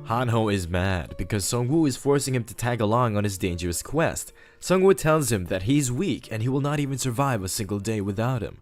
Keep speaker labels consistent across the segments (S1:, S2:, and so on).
S1: Hanho is mad because Sungwoo is forcing him to tag along on his dangerous quest. Sungwoo tells him that he's weak and he will not even survive a single day without him.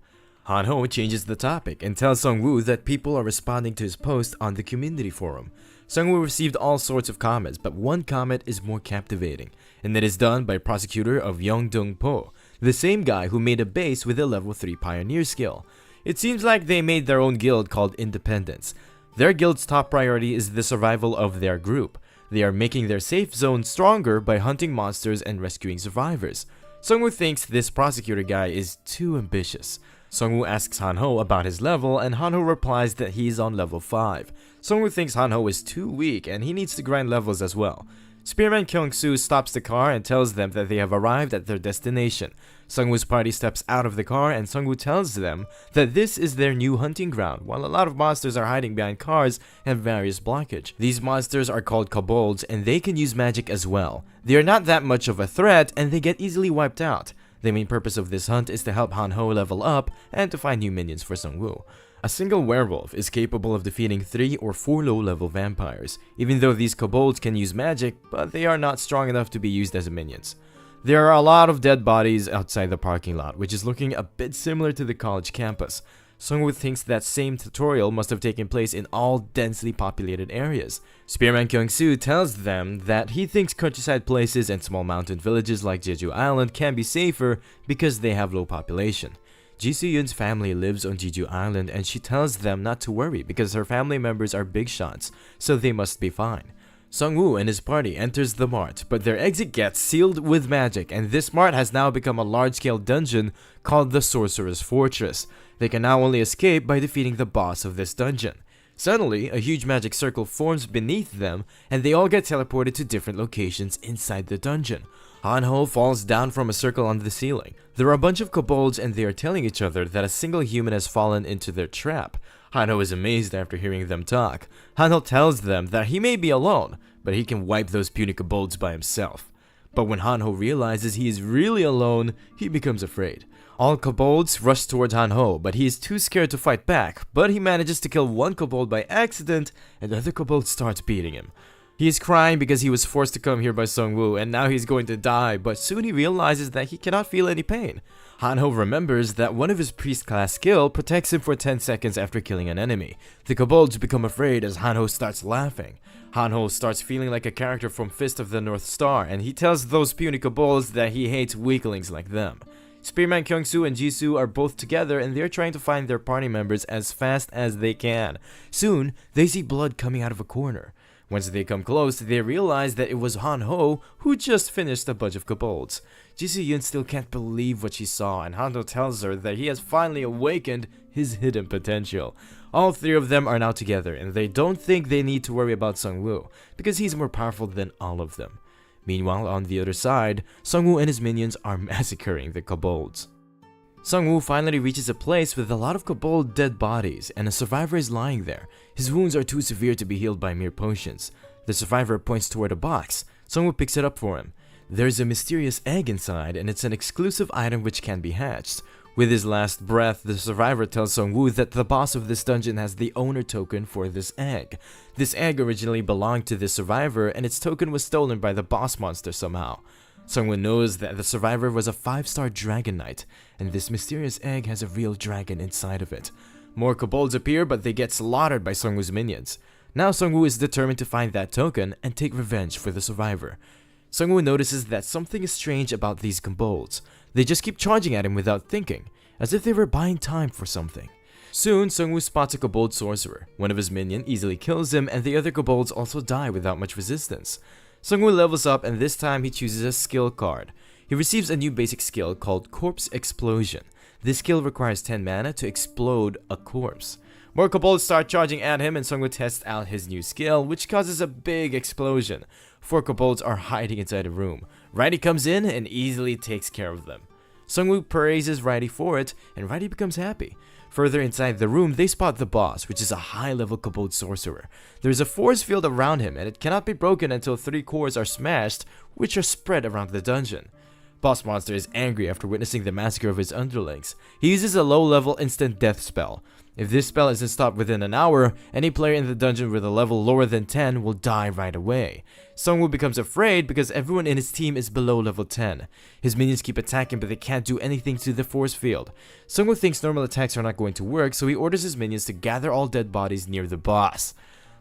S1: Hanho changes the topic and tells Sungwoo that people are responding to his post on the community forum. Sungwoo received all sorts of comments, but one comment is more captivating, and it is done by prosecutor of Yeongdong-po, the same guy who made a base with a level 3 pioneer skill. It seems like they made their own guild called Independence. Their guild's top priority is the survival of their group. They are making their safe zone stronger by hunting monsters and rescuing survivors. Sungwoo thinks this prosecutor guy is too ambitious. Sungwoo asks Hanho about his level, and Hanho replies that he's on level 5. Sungwoo thinks Hanho is too weak and he needs to grind levels as well. Spearman Kyung-soo stops the car and tells them that they have arrived at their destination. Sungwoo's party steps out of the car and Sungwoo tells them that this is their new hunting ground, while a lot of monsters are hiding behind cars and various blockage. These monsters are called kobolds and they can use magic as well. They are not that much of a threat and they get easily wiped out. The main purpose of this hunt is to help Hanho level up and to find new minions for Sungwoo. A single werewolf is capable of defeating 3 or 4 low-level vampires, even though these kobolds can use magic, but they are not strong enough to be used as minions. There are a lot of dead bodies outside the parking lot, which is looking a bit similar to the college campus. Sungwoo thinks that same tutorial must have taken place in all densely populated areas. Spearman Kyung-soo tells them that he thinks countryside places and small mountain villages like Jeju Island can be safer because they have low population. Ji Soo-yoon's family lives on Jeju Island and she tells them not to worry because her family members are big shots, so they must be fine. Sungwoo and his party enters the mart, but their exit gets sealed with magic, and this mart has now become a large-scale dungeon called the Sorcerer's Fortress. They can now only escape by defeating the boss of this dungeon. Suddenly, a huge magic circle forms beneath them, and they all get teleported to different locations inside the dungeon. Hanho falls down from a circle on the ceiling. There are a bunch of kobolds and they are telling each other that a single human has fallen into their trap. Hanho is amazed after hearing them talk. Hanho tells them that he may be alone, but he can wipe those puny kobolds by himself. But when Hanho realizes he is really alone, he becomes afraid. All kobolds rush towards Hanho, but he is too scared to fight back, but he manages to kill one kobold by accident, and the other kobold starts beating him. He is crying because he was forced to come here by Sungwoo and now he's going to die, but soon he realizes that he cannot feel any pain. Hanho remembers that one of his priest class skill protects him for 10 seconds after killing an enemy. The kobolds become afraid as Hanho starts laughing. Hanho starts feeling like a character from Fist of the North Star and he tells those puny kobolds that he hates weaklings like them. Spearman Kyung-soo and Jisoo are both together and they're trying to find their party members as fast as they can. Soon, they see blood coming out of a corner. Once they come close, they realize that it was Hanho who just finished a bunch of kobolds. Ji Soo-yoon still can't believe what she saw, and Hanho tells her that he has finally awakened his hidden potential. All 3 of them are now together, and they don't think they need to worry about Sungwoo, because he's more powerful than all of them. Meanwhile, on the other side, Sungwoo and his minions are massacring the kobolds. Sungwoo finally reaches a place with a lot of kobold dead bodies, and a survivor is lying there. His wounds are too severe to be healed by mere potions. The survivor points toward a box. Sungwoo picks it up for him. There's a mysterious egg inside, and it's an exclusive item which can be hatched. With his last breath, the survivor tells Sungwoo that the boss of this dungeon has the owner token for this egg. This egg originally belonged to the survivor, and its token was stolen by the boss monster somehow. Sungwoo knows that the survivor was a 5-star dragon knight, and this mysterious egg has a real dragon inside of it. More kobolds appear, but they get slaughtered by Sungwoo's minions. Now Sungwoo is determined to find that token and take revenge for the survivor. Sungwoo notices that something is strange about these kobolds. They just keep charging at him without thinking, as if they were buying time for something. Soon, Sungwoo spots a kobold sorcerer. One of his minions easily kills him, and the other kobolds also die without much resistance. Sungwoo levels up, and this time he chooses a skill card. He receives a new basic skill called Corpse Explosion. This skill requires 10 mana to explode a corpse. More kobolds start charging at him, and Sungwoo tests out his new skill, which causes a big explosion. 4 kobolds are hiding inside a room. Righty comes in and easily takes care of them. Sungwoo praises Righty for it, and Righty becomes happy. Further inside the room, they spot the boss, which is a high-level kobold sorcerer. There is a force field around him, and it cannot be broken until 3 cores are smashed, which are spread around the dungeon. Boss Monster is angry after witnessing the massacre of his underlings. He uses a low-level instant death spell. If this spell isn't stopped within an hour, any player in the dungeon with a level lower than 10 will die right away. Sungwoo becomes afraid because everyone in his team is below level 10. His minions keep attacking but they can't do anything to the force field. Sungwoo thinks normal attacks are not going to work, so he orders his minions to gather all dead bodies near the boss.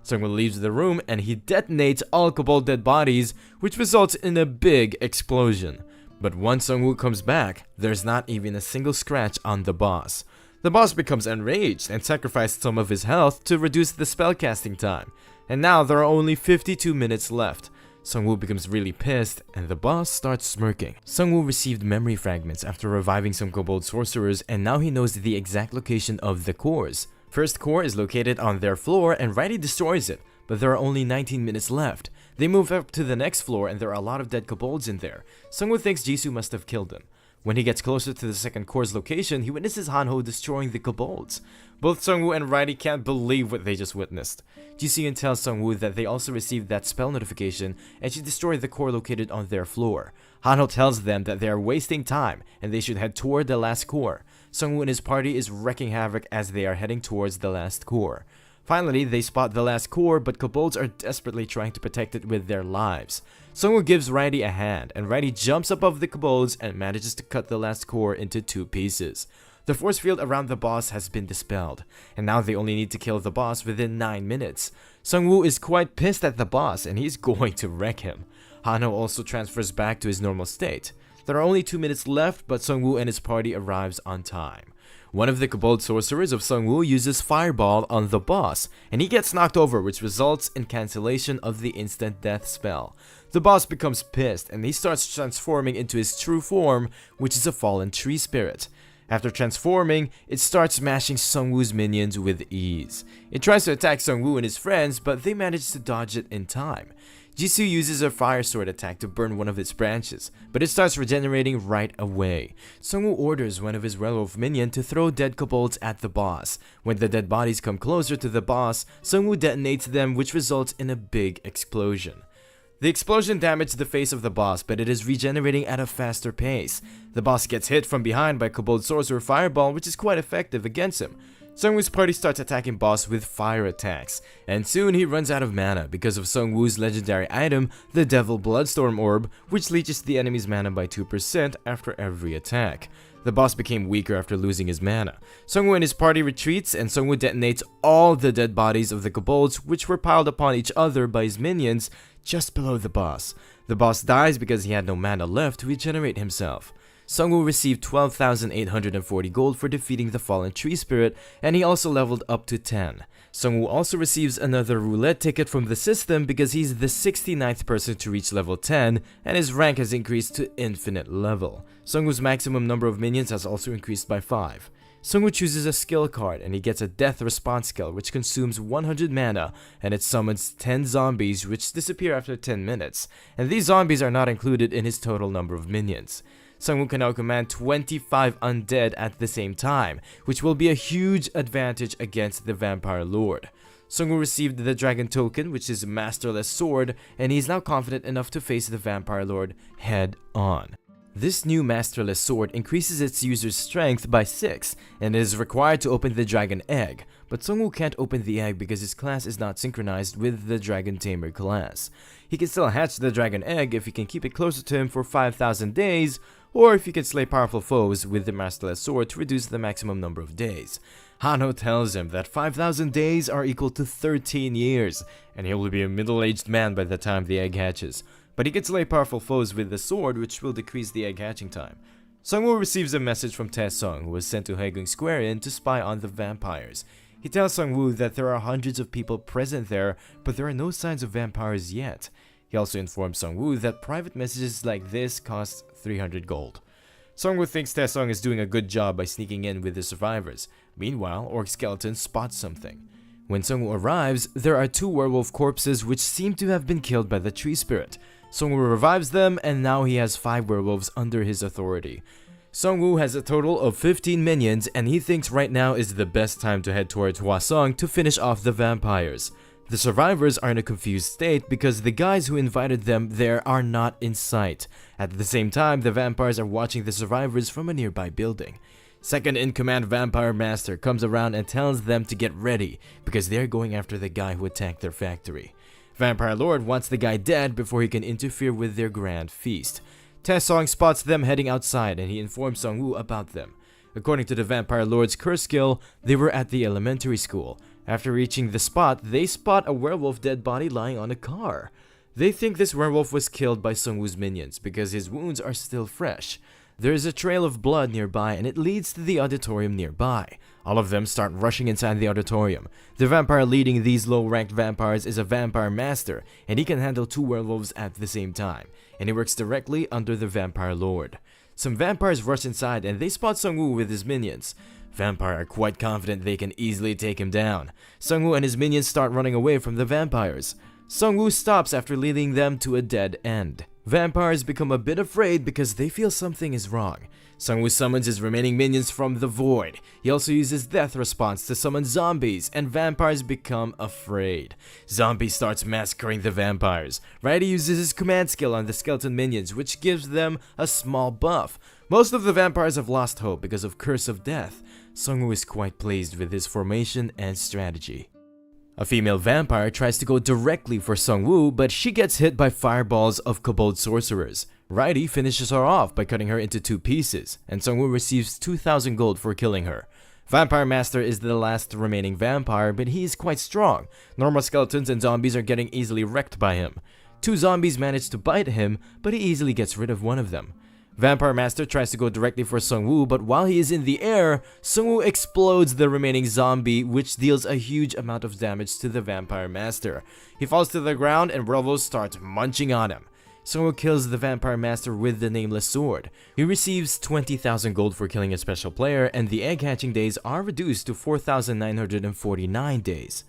S1: Sungwoo leaves the room and he detonates all kobold dead bodies, which results in a big explosion. But once Sungwoo comes back, there's not even a single scratch on the boss. The boss becomes enraged and sacrifices some of his health to reduce the spellcasting time. And now there are only 52 minutes left. Sungwoo becomes really pissed and the boss starts smirking. Sungwoo received memory fragments after reviving some kobold sorcerers, and now he knows the exact location of the cores. First core is located on their floor and Righty destroys it, but there are only 19 minutes left. They move up to the next floor and there are a lot of dead kobolds in there. Sungwoo thinks Jisoo must have killed them. When he gets closer to the second core's location, he witnesses Hanho destroying the kobolds. Both Sungwoo and Righty can't believe what they just witnessed. Jisoo tells Sungwoo that they also received that spell notification and she destroyed the core located on their floor. Hanho tells them that they are wasting time and they should head toward the last core. Sungwoo and his party is wreaking havoc as they are heading towards the last core. Finally, they spot the last core, but kobolds are desperately trying to protect it with their lives. Sungwoo gives Righty a hand, and Righty jumps above the kobolds and manages to cut the last core into 2 pieces. The force field around the boss has been dispelled, and now they only need to kill the boss within 9 minutes. Sungwoo is quite pissed at the boss, and he's going to wreck him. Hanho also transfers back to his normal state. There are only 2 minutes left, but Sungwoo and his party arrives on time. One of the kobold sorcerers of Sungwoo uses Fireball on the boss, and he gets knocked over, which results in cancellation of the instant death spell. The boss becomes pissed, and he starts transforming into his true form, which is a fallen tree spirit. After transforming, it starts smashing Sungwoo's minions with ease. It tries to attack Sungwoo and his friends, but they manage to dodge it in time. Jisoo uses a fire sword attack to burn one of its branches, but it starts regenerating right away. Sungwoo orders one of his werewolf minion to throw dead kobolds at the boss. When the dead bodies come closer to the boss, Sungwoo detonates them, which results in a big explosion. The explosion damaged the face of the boss, but it is regenerating at a faster pace. The boss gets hit from behind by Kobold Sorcerer Fireball, which is quite effective against him. Sungwoo's party starts attacking boss with fire attacks, and soon he runs out of mana because of Sungwoo's legendary item, the Devil Bloodstorm Orb, which leeches the enemy's mana by 2% after every attack. The boss became weaker after losing his mana. Sungwoo and his party retreats, and Sungwoo detonates all the dead bodies of the kobolds, which were piled upon each other by his minions just below the boss. The boss dies because he had no mana left to regenerate himself. Sungwoo received 12,840 gold for defeating the fallen tree spirit, and he also leveled up to 10. Sungwoo also receives another roulette ticket from the system because he's the 69th person to reach level 10, and his rank has increased to infinite level. Sungwoo's maximum number of minions has also increased by 5. Sungwoo chooses a skill card and he gets a death response skill which consumes 100 mana, and it summons 10 zombies which disappear after 10 minutes, and these zombies are not included in his total number of minions. Sungwoo can now command 25 undead at the same time, which will be a huge advantage against the Vampire Lord. Sungwoo received the Dragon Token, which is a masterless sword, and he is now confident enough to face the Vampire Lord head on. This new masterless sword increases its user's strength by 6, and it is required to open the Dragon Egg, but Sungwoo can't open the egg because his class is not synchronized with the Dragon Tamer class. He can still hatch the Dragon Egg if he can keep it closer to him for 5,000 days, or if he can slay powerful foes with the masterless sword to reduce the maximum number of days. Hanho tells him that 5,000 days are equal to 13 years, and he will be a middle-aged man by the time the egg hatches. But he can slay powerful foes with the sword, which will decrease the egg hatching time. Sungwoo receives a message from Taesung, who was sent to Haegung Square Inn to spy on the vampires. He tells Sungwoo that there are hundreds of people present there, but there are no signs of vampires yet. He also informs Sungwoo that private messages like this cost 300 gold. Sungwoo thinks Taesung is doing a good job by sneaking in with the survivors. Meanwhile, Orc Skeleton spots something. When Sungwoo arrives, there are 2 werewolf corpses which seem to have been killed by the tree spirit. Sungwoo revives them, and now he has 5 werewolves under his authority. Sungwoo has a total of 15 minions, and he thinks right now is the best time to head towards Hwasong to finish off the vampires. The survivors are in a confused state because the guys who invited them there are not in sight. At the same time, the vampires are watching the survivors from a nearby building. Second-in-command Vampire Master comes around and tells them to get ready because they're going after the guy who attacked their factory. Vampire Lord wants the guy dead before he can interfere with their grand feast. Taesong spots them heading outside and he informs Sungwoo about them. According to the Vampire Lord's curse skill, they were at the elementary school. After reaching the spot, they spot a werewolf dead body lying on a car. They think this werewolf was killed by Sungwoo's minions because his wounds are still fresh. There is a trail of blood nearby and it leads to the auditorium nearby. All of them start rushing inside the auditorium. The vampire leading these low-ranked vampires is a vampire master, and he can handle 2 werewolves at the same time, and he works directly under the Vampire Lord. Some vampires rush inside and they spot Sungwoo with his minions. Vampire are quite confident they can easily take him down. Sungwoo and his minions start running away from the vampires. Sungwoo stops after leading them to a dead end. Vampires become a bit afraid because they feel something is wrong. Sungwoo summons his remaining minions from the void. He also uses death response to summon zombies, and vampires become afraid. Zombie starts massacring the vampires. Righty uses his command skill on the skeleton minions, which gives them a small buff. Most of the vampires have lost hope because of Curse of Death. Sungwoo is quite pleased with his formation and strategy. A female vampire tries to go directly for Sungwoo, but she gets hit by fireballs of kobold sorcerers. Righty finishes her off by cutting her into 2 pieces, and Sungwoo receives 2,000 gold for killing her. Vampire Master is the last remaining vampire, but he is quite strong. Normal skeletons and zombies are getting easily wrecked by him. 2 zombies manage to bite him, but he easily gets rid of one of them. Vampire Master tries to go directly for Sungwoo, but while he is in the air, Sungwoo explodes the remaining zombie, which deals a huge amount of damage to the Vampire Master. He falls to the ground and werewolves start munching on him. Sungwoo kills the Vampire Master with the nameless sword. He receives 20,000 gold for killing a special player, and the egg hatching days are reduced to 4,949 days.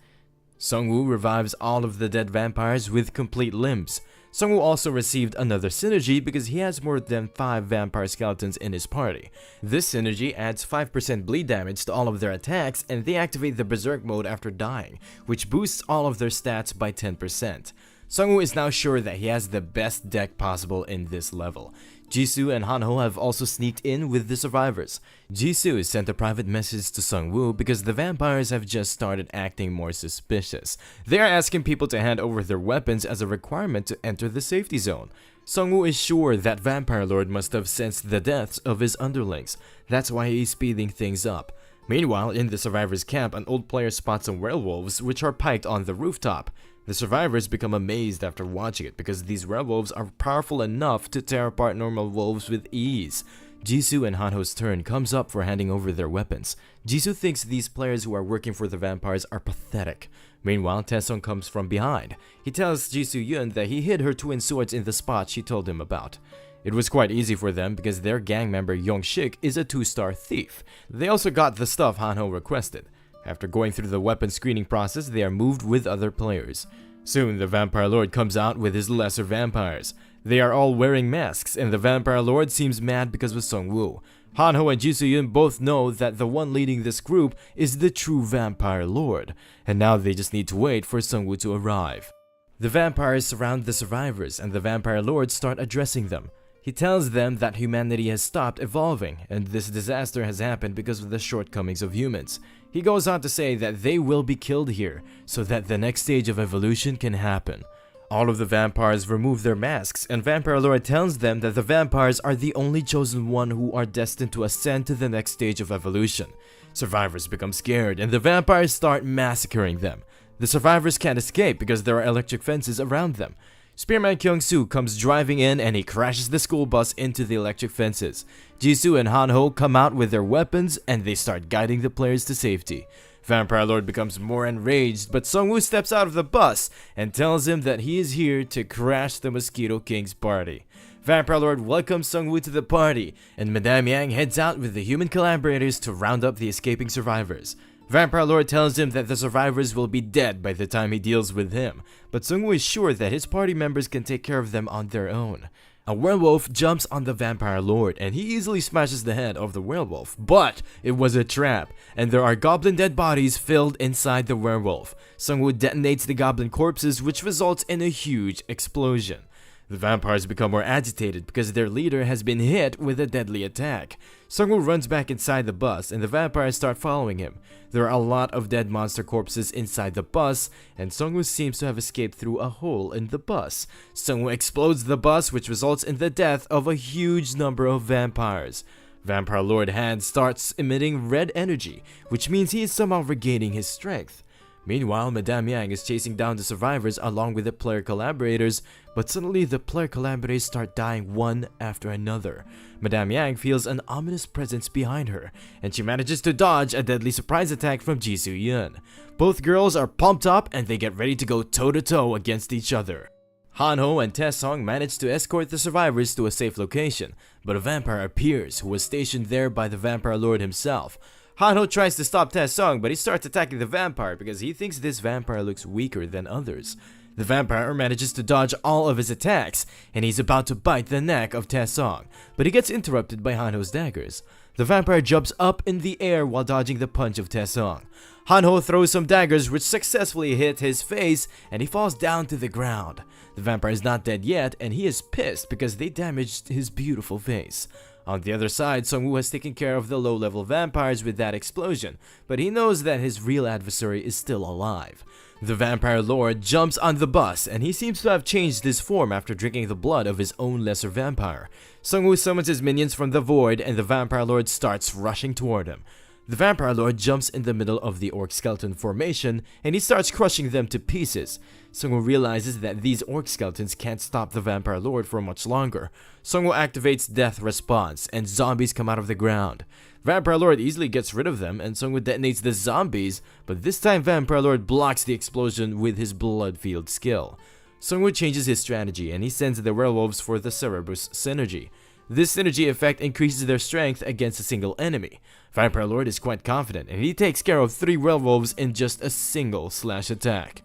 S1: Sungwoo revives all of the dead vampires with complete limbs. Sungwoo also received another synergy because he has more than 5 vampire skeletons in his party. This synergy adds 5% bleed damage to all of their attacks, and they activate the Berserk mode after dying, which boosts all of their stats by 10%. Sungwoo is now sure that he has the best deck possible in this level. Jisoo and Hanho have also sneaked in with the survivors. Jisoo sent a private message to Sungwoo because the vampires have just started acting more suspicious. They are asking people to hand over their weapons as a requirement to enter the safety zone. Sungwoo is sure that Vampire Lord must have sensed the deaths of his underlings. That's why he's speeding things up. Meanwhile, in the survivors' camp, an old player spots some werewolves which are piked on the rooftop. The survivors become amazed after watching it because these werewolves are powerful enough to tear apart normal wolves with ease. Jisoo and Hanho's turn comes up for handing over their weapons. Jisoo thinks these players who are working for the vampires are pathetic. Meanwhile, Taesong comes from behind. He tells Jisoo Yun that he hid her twin swords in the spot she told him about. It was quite easy for them because their gang member Yong-shik is a 2-star thief. They also got the stuff Hanho requested. After going through the weapon screening process, they are moved with other players. Soon, the Vampire Lord comes out with his lesser vampires. They are all wearing masks, and the Vampire Lord seems mad because of Sungwoo. Hanho and Jisoo Yun both know that the one leading this group is the true Vampire Lord, and now they just need to wait for Sungwoo to arrive. The vampires surround the survivors, and the Vampire Lord start addressing them. He tells them that humanity has stopped evolving, and this disaster has happened because of the shortcomings of humans. He goes on to say that they will be killed here, so that the next stage of evolution can happen. All of the vampires remove their masks, and Vampire Lord tells them that the vampires are the only chosen one who are destined to ascend to the next stage of evolution. Survivors become scared, and the vampires start massacring them. The survivors can't escape because there are electric fences around them. Spearman Kyung-soo comes driving in and he crashes the school bus into the electric fences. Jisoo and Hanho come out with their weapons and they start guiding the players to safety. Vampire Lord becomes more enraged, but Sungwoo steps out of the bus and tells him that he is here to crash the Mosquito King's party. Vampire Lord welcomes Sungwoo to the party, and Madame Yang heads out with the human collaborators to round up the escaping survivors. Vampire Lord tells him that the survivors will be dead by the time he deals with him, but Sungwoo is sure that his party members can take care of them on their own. A werewolf jumps on the Vampire Lord and he easily smashes the head of the werewolf, but it was a trap, and there are goblin dead bodies filled inside the werewolf. Sungwoo detonates the goblin corpses, which results in a huge explosion. The vampires become more agitated because their leader has been hit with a deadly attack. Sungwoo runs back inside the bus and the vampires start following him. There are a lot of dead monster corpses inside the bus, and Sungwoo seems to have escaped through a hole in the bus. Sungwoo explodes the bus, which results in the death of a huge number of vampires. Vampire Lord Han starts emitting red energy, which means he is somehow regaining his strength. Meanwhile, Madame Yang is chasing down the survivors along with the player collaborators, but suddenly the player collaborators start dying one after another. Madame Yang feels an ominous presence behind her, and she manages to dodge a deadly surprise attack from Ji Soo-yeon. Both girls are pumped up and they get ready to go toe-to-toe against each other. Han-ho and Tae-sung manage to escort the survivors to a safe location, but a vampire appears who was stationed there by the Vampire Lord himself. Han-ho tries to stop Tae-sung, but he starts attacking the vampire because he thinks this vampire looks weaker than others. The vampire manages to dodge all of his attacks, and he's about to bite the neck of Tae-sung, but he gets interrupted by Han-ho's daggers. The vampire jumps up in the air while dodging the punch of Tae-sung. Han-ho throws some daggers which successfully hit his face, and he falls down to the ground. The vampire is not dead yet, and he is pissed because they damaged his beautiful face. On the other side, Sungwoo has taken care of the low-level vampires with that explosion, but he knows that his real adversary is still alive. The Vampire Lord jumps on the bus, and he seems to have changed his form after drinking the blood of his own lesser vampire. Sungwoo summons his minions from the void, and the Vampire Lord starts rushing toward him. The Vampire Lord jumps in the middle of the Orc Skeleton formation, and he starts crushing them to pieces. Sungwoo realizes that these Orc Skeletons can't stop the Vampire Lord for much longer. Sungwoo activates Death Response, and zombies come out of the ground. Vampire Lord easily gets rid of them, and Sungwoo detonates the zombies, but this time Vampire Lord blocks the explosion with his Blood Field skill. Sungwoo changes his strategy, and he sends the werewolves for the Cerebrus synergy. This synergy effect increases their strength against a single enemy. Vampire Lord is quite confident, and he takes care of 3 werewolves in just a single slash attack.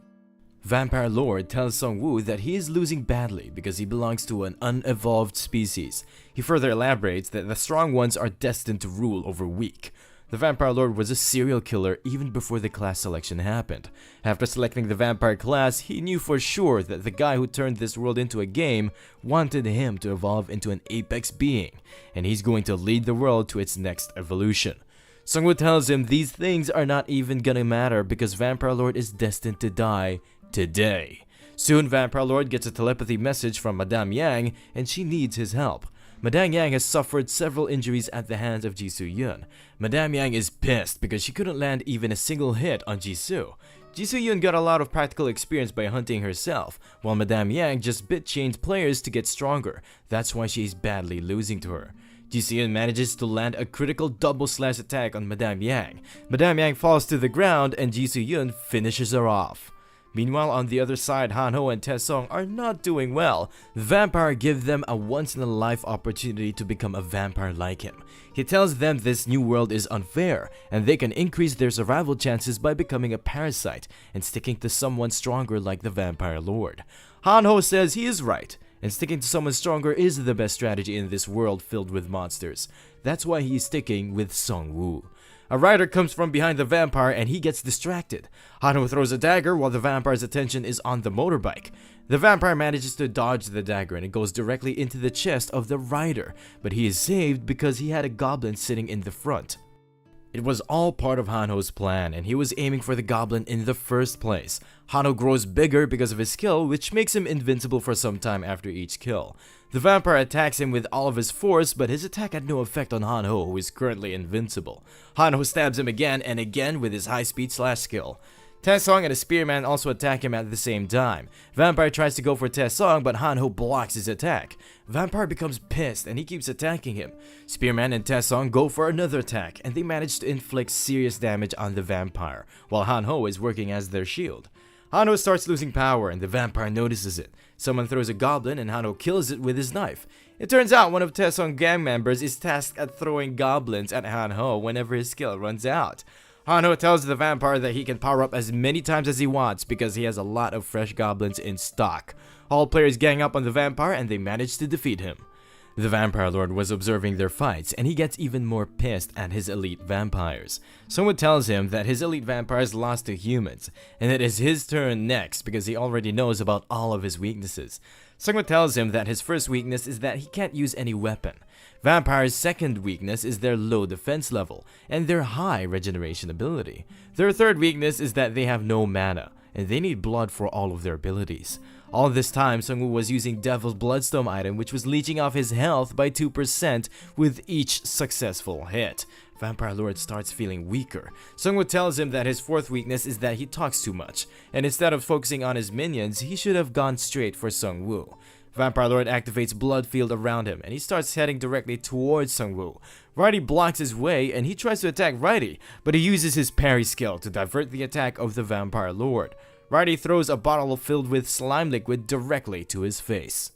S1: Vampire Lord tells Sungwoo that he is losing badly because he belongs to an unevolved species. He further elaborates that the strong ones are destined to rule over weak. The Vampire Lord was a serial killer even before the class selection happened. After selecting the vampire class, he knew for sure that the guy who turned this world into a game wanted him to evolve into an apex being, and he's going to lead the world to its next evolution. Sungwoo tells him these things are not even gonna matter because Vampire Lord is destined to die today. Soon, Vampire Lord gets a telepathy message from Madame Yang, and she needs his help. Madame Yang has suffered several injuries at the hands of Ji Soo-yeon. Madame Yang is pissed because she couldn't land even a single hit on Jisoo. Ji Soo-yeon got a lot of practical experience by hunting herself, while Madame Yang just bit-chained players to get stronger. That's why she's badly losing to her. Ji Soo-yeon manages to land a critical double slash attack on Madame Yang. Madame Yang falls to the ground and Ji Soo-yeon finishes her off. Meanwhile, on the other side, Han-ho and Tae-sung are not doing well. The vampire gives them a once-in-a-life opportunity to become a vampire like him. He tells them this new world is unfair, and they can increase their survival chances by becoming a parasite and sticking to someone stronger like the Vampire Lord. Han-ho says he is right, and sticking to someone stronger is the best strategy in this world filled with monsters. That's why he's sticking with Sungwoo. A rider comes from behind the vampire and he gets distracted. Han-ho throws a dagger while the vampire's attention is on the motorbike. The vampire manages to dodge the dagger and it goes directly into the chest of the rider, but he is saved because he had a goblin sitting in the front. It was all part of Han-ho's plan, and he was aiming for the goblin in the first place. Han-ho grows bigger because of his skill, which makes him invincible for some time after each kill. The vampire attacks him with all of his force, but his attack had no effect on Han-ho, who is currently invincible. Han-ho stabs him again and again with his high-speed slash skill. Tae-sung and a spearman also attack him at the same time. Vampire tries to go for Tae-sung, but Han-ho blocks his attack. Vampire becomes pissed and he keeps attacking him. Spearman and Tae-sung go for another attack, and they manage to inflict serious damage on the vampire, while Han-ho is working as their shield. Han-ho starts losing power and the vampire notices it. Someone throws a goblin and Han-ho kills it with his knife. It turns out one of Tae-sung's gang members is tasked at throwing goblins at Han-ho whenever his skill runs out. Han-ho tells the vampire that he can power up as many times as he wants because he has a lot of fresh goblins in stock. All players gang up on the vampire and they manage to defeat him. The Vampire Lord was observing their fights, and he gets even more pissed at his elite vampires. Someone tells him that his elite vampires lost to humans, and it is his turn next because he already knows about all of his weaknesses. Someone tells him that his first weakness is that he can't use any weapon. Vampires' second weakness is their low defense level, and their high regeneration ability. Their third weakness is that they have no mana, and they need blood for all of their abilities. All this time, Seongwoo was using Devil's Bloodstone item, which was leeching off his health by 2% with each successful hit. Vampire Lord starts feeling weaker. Seongwoo tells him that his fourth weakness is that he talks too much, and instead of focusing on his minions, he should have gone straight for Seongwoo. Vampire Lord activates Blood Field around him, and he starts heading directly towards Seongwoo. Righty blocks his way, and he tries to attack Righty, but he uses his parry skill to divert the attack of the Vampire Lord. Righty throws a bottle filled with slime liquid directly to his face.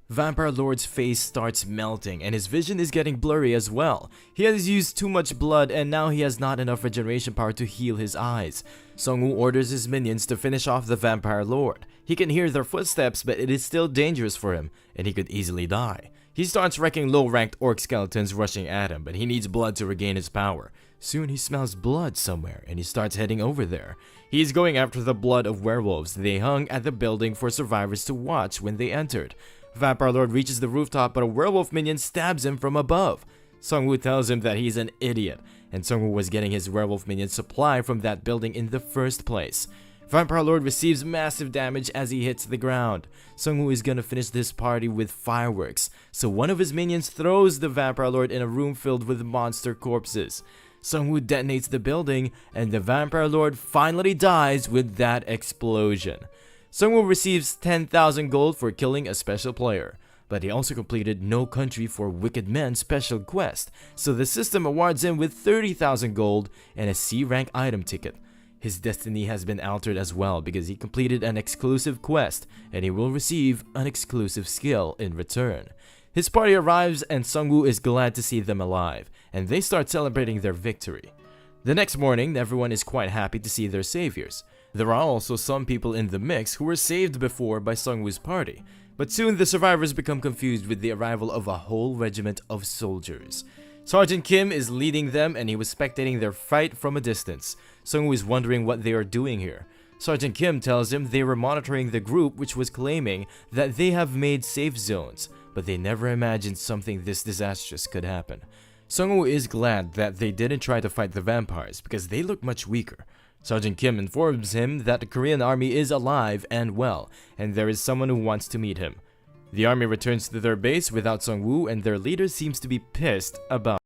S1: Vampire Lord's face starts melting, and his vision is getting blurry as well. He has used too much blood, and now he has not enough regeneration power to heal his eyes. Seongwoo orders his minions to finish off the Vampire Lord. He can hear their footsteps, but it is still dangerous for him, and he could easily die. He starts wrecking low-ranked orc skeletons rushing at him, but he needs blood to regain his power. Soon he smells blood somewhere, and he starts heading over there. He's going after the blood of werewolves. They hung at the building for survivors to watch when they entered. Vampire Lord reaches the rooftop, but a werewolf minion stabs him from above. Seongwoo tells him that he's an idiot, and Seongwoo was getting his werewolf minion supply from that building in the first place. Vampire Lord receives massive damage as he hits the ground. Seongwoo is gonna finish this party with fireworks, so one of his minions throws the Vampire Lord in a room filled with monster corpses. Seongwoo detonates the building, and the Vampire Lord finally dies with that explosion. Seongwoo receives 10,000 gold for killing a special player, but he also completed No Country for Wicked Men special quest, so the system awards him with 30,000 gold and a C rank item ticket. His destiny has been altered as well because he completed an exclusive quest, and he will receive an exclusive skill in return. His party arrives, and Seongwoo is glad to see them alive, and they start celebrating their victory. The next morning, everyone is quite happy to see their saviors. There are also some people in the mix who were saved before by Seongwoo's party, but soon the survivors become confused with the arrival of a whole regiment of soldiers. Sergeant Kim is leading them, and he was spectating their fight from a distance. Seongwoo is wondering what they are doing here. Sergeant Kim tells him they were monitoring the group which was claiming that they have made safe zones, but they never imagined something this disastrous could happen. Seongwoo is glad that they didn't try to fight the vampires because they look much weaker. Sergeant Kim informs him that the Korean army is alive and well, and there is someone who wants to meet him. The army returns to their base without Seongwoo, and their leader seems to be pissed about